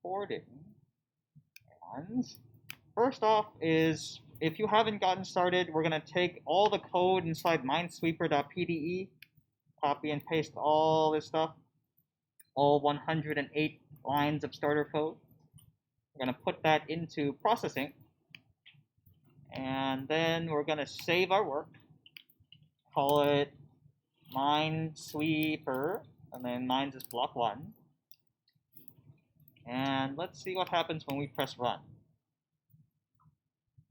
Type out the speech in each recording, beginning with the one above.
recording. And first off is, if you haven't gotten started, we're going to take all the code inside minesweeper.pde, copy and paste all this stuff, all 108 lines of starter code. We're going to put that into processing, and then we're going to save our work, call it Minesweeper, and then mines is block 1. And let's see what happens when we press run.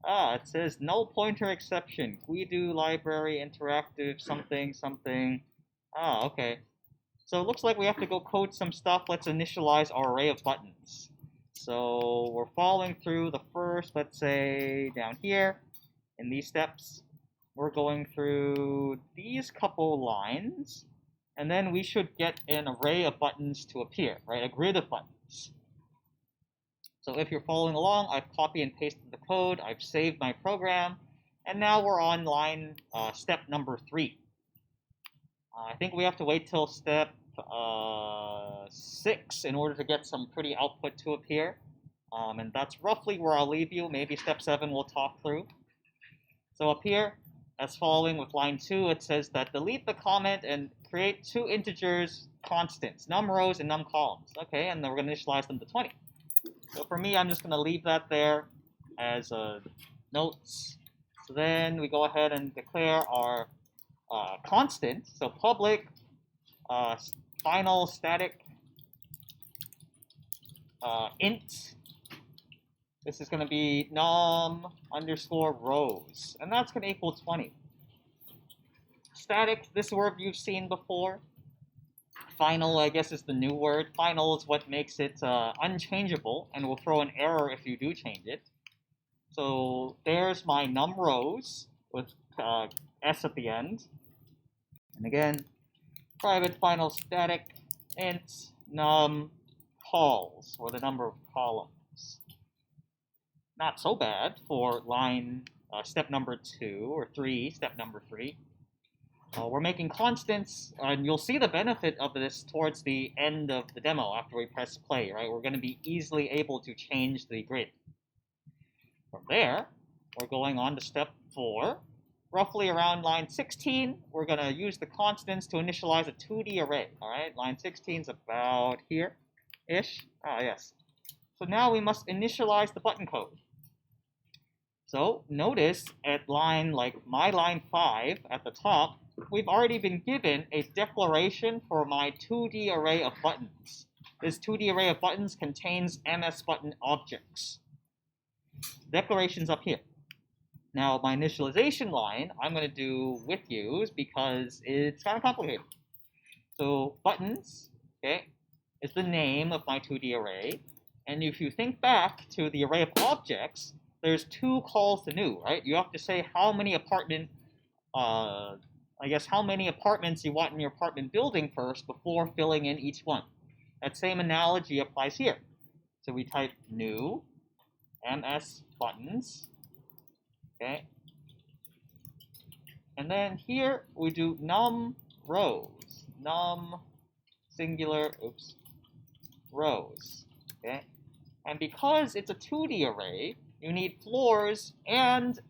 It says null pointer exception, Guido library interactive something something. Okay. So it looks like we have to go code some stuff. Let's initialize our array of buttons. So we're following through the first, let's say down here in these steps. We're going through these couple lines, and then we should get an array of buttons to appear, right? A grid of buttons. So if you're following along, I've copy and pasted the code, I've saved my program, and now we're on line step number 3. I think we have to wait till step 6 in order to get some pretty output to appear. And that's roughly where I'll leave you. Maybe step 7 we'll talk through. So up here, as following with line 2, it says that delete the comment and create 2 integers constants, num rows and num columns. Okay, and then we're going to initialize them to 20. So for me, I'm just going to leave that there as notes. So then we go ahead and declare our constant. So public final static int. This is going to be num underscore rows, and that's going to equal 20. Static, this word you've seen before. Final, I guess, is the new word. Final is what makes it unchangeable, and will throw an error if you do change it. So there's my num rows with s at the end. And again, private final static int num calls, or the number of columns. Not so bad for line step number 2, or 3, step number 3. We're making constants, and you'll see the benefit of this towards the end of the demo after we press play, right? We're going to be easily able to change the grid. From there, we're going on to step 4. Roughly around line 16, we're going to use the constants to initialize a 2D array, all right? Line 16 is about here-ish. Yes. So now we must initialize the button code. So notice at line, like my line 5 at the top, we've already been given a declaration for my 2D array of buttons. This 2D array of buttons contains MS button objects. Declaration's up here. Now my initialization line, I'm going to do with use because it's kind of complicated. So buttons, okay, is the name of my 2D array. And if you think back to the array of objects, there's 2 calls to new, right? You have to say how many how many apartments you want in your apartment building first before filling in each one. That same analogy applies here. So we type new ms buttons, okay? And then here we do num rows, num singular, rows, okay? And because it's a 2D array, you need floors and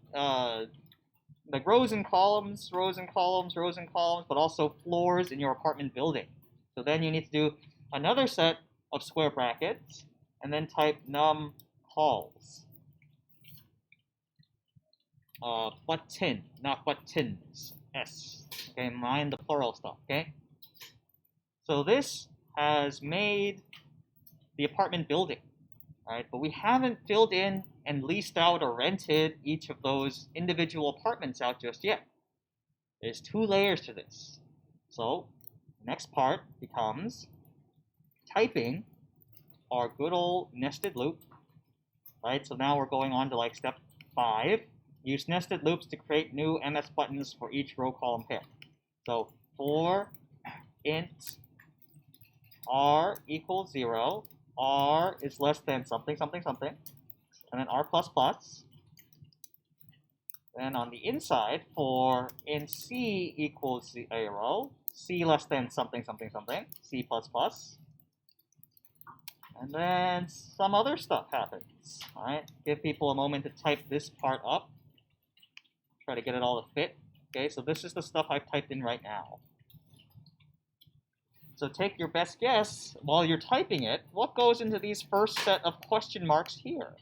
like rows and columns, rows and columns, rows and columns, but also floors in your apartment building. So then you need to do another set of square brackets, and then type num calls. Button, not buttons, S. Okay, mind the plural stuff, okay? So this has made the apartment building, all right? But we haven't filled in and leased out or rented each of those individual apartments out just yet. There's 2 layers to this. So the next part becomes typing our good old nested loop, right? So now we're going on to like step 5. Use nested loops to create new MS buttons for each row column pair. So for int r equals 0, r is less than something, something, something, and then r++. Then on the inside, for int c equals 0, c less than something, something, something, c++. And then some other stuff happens. All right, give people a moment to type this part up. Try to get it all to fit. Okay, so this is the stuff I've typed in right now. So take your best guess while you're typing it. What goes into these first set of question marks here?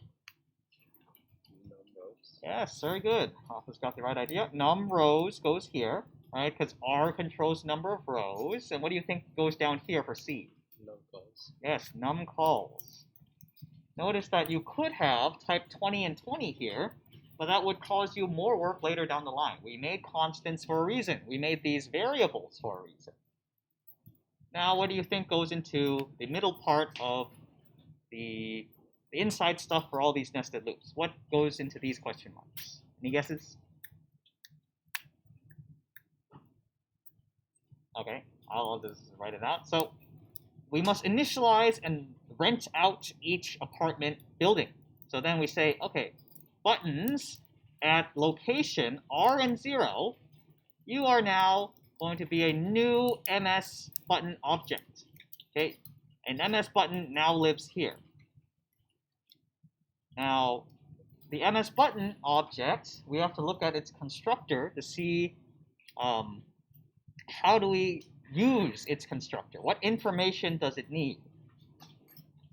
Num rows. Yes, very good. Alpha's got the right idea. Num rows goes here, right? Because R controls number of rows. And what do you think goes down here for C? Num calls. Yes, num calls. Notice that you could have typed 20 and 20 here, but that would cause you more work later down the line. We made constants for a reason. We made these variables for a reason. Now, what do you think goes into the middle part of the inside stuff for all these nested loops? What goes into these question marks? Any guesses? Okay, I'll just write it out. So we must initialize and rent out each apartment building. So then we say, okay, buttons at location R and 0, you are now going to be a new MS button object. Okay, an MS button now lives here. Now, the MS button object, we have to look at its constructor to see how do we use its constructor? What information does it need?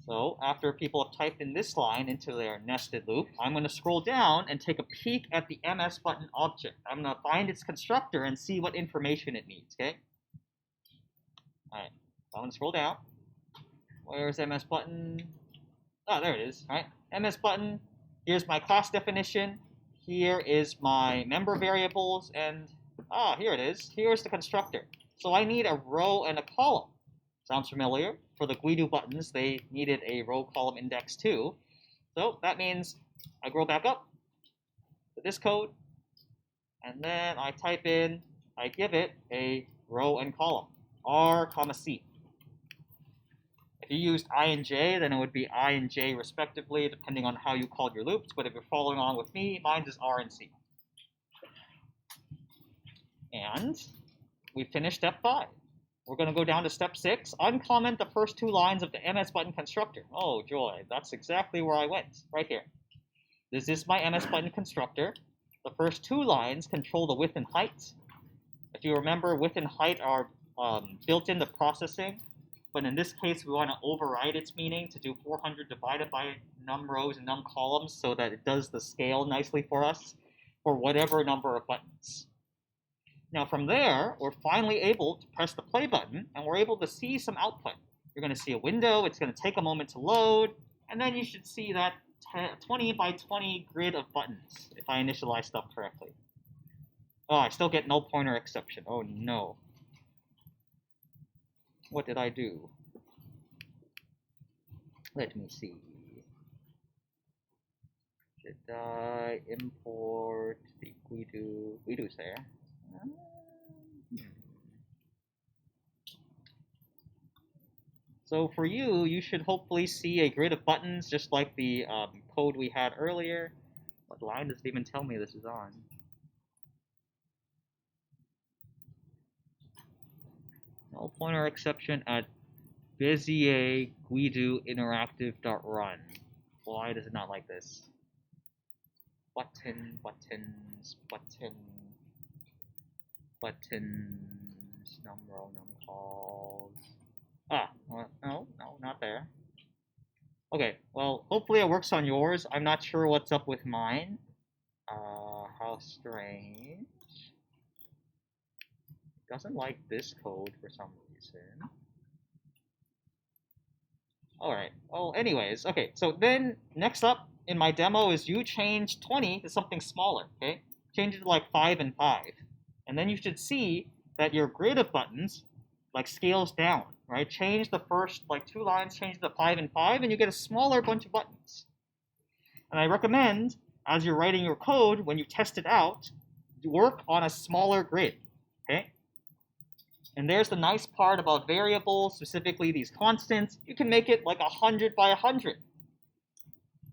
So after people have typed in this line into their nested loop, I'm going to scroll down and take a peek at the MS button object. I'm going to find its constructor and see what information it needs, okay? All right, so I'm going to scroll down. Where's MS button? Oh, there it is, all right? MS button, here's my class definition. Here is my member variables, and here it is. Here's the constructor. So I need a row and a column. Sounds familiar? For the Guido buttons, they needed a row column index too. So that means I scroll back up to this code, and then I type in, I give it a row and column, R, C. If you used I and J, then it would be I and J respectively, depending on how you called your loops. But if you're following along with me, mine is R and C. And we finished step 5. We're going to go down to step 6, uncomment the first 2 lines of the MS button constructor. Oh, joy, that's exactly where I went, right here. This is my MS button constructor. The first 2 lines control the width and height. If you remember, width and height are built into processing, but in this case, we want to override its meaning to do 400 divided by num rows and num columns so that it does the scale nicely for us for whatever number of buttons. Now from there, we're finally able to press the play button, and we're able to see some output. You're going to see a window, it's going to take a moment to load, and then you should see that 20 by 20 grid of buttons, if I initialize stuff correctly. Oh, I still get null pointer exception. Oh no. What did I do? Let me see. Should I import the Guido? Guido's there. So for you, you should hopefully see a grid of buttons just like the code we had earlier. What line does it even tell me this is on? Null pointer exception at Bezier Guido interactive.run. Why does it not like this? Buttons, num row, num calls. No, not there. Okay, well, hopefully it works on yours. I'm not sure what's up with mine. How strange. It doesn't like this code for some reason. Alright, well, anyways, okay, so then next up in my demo is you change 20 to something smaller, okay? Change it to like 5 and 5. And then you should see that your grid of buttons like scales down, right? Change the first like 2 lines, change to 5 and 5, and you get a smaller bunch of buttons. And I recommend, as you're writing your code, when you test it out, work on a smaller grid, okay? And there's the nice part about variables, specifically these constants. You can make it like 100 by 100.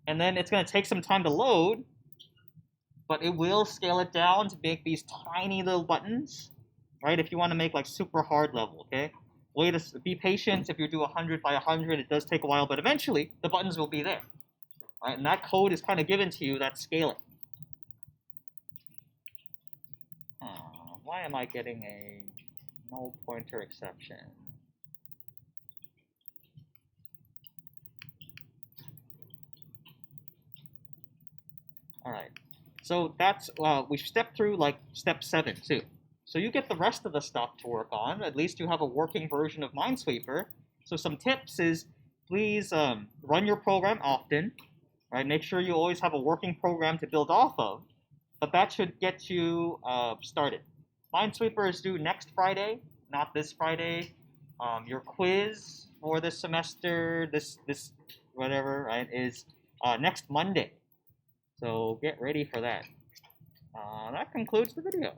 And then it's going to take some time to load, but it will scale it down to make these tiny little buttons, right? If you want to make like super hard level, okay? be patient. If you do 100 by 100, it does take a while, but eventually the buttons will be there. Right? And that code is kind of given to you, that scaling. Why am I getting a null pointer exception? All right, so that's we've stepped through like step 7 too. So you get the rest of the stuff to work on. At least you have a working version of Minesweeper. So some tips is please run your program often. Right, make sure you always have a working program to build off of. But that should get you started. Minesweeper is due next Friday, not this Friday. Your quiz for this semester, this whatever, right, is next Monday. So get ready for that. That concludes the video.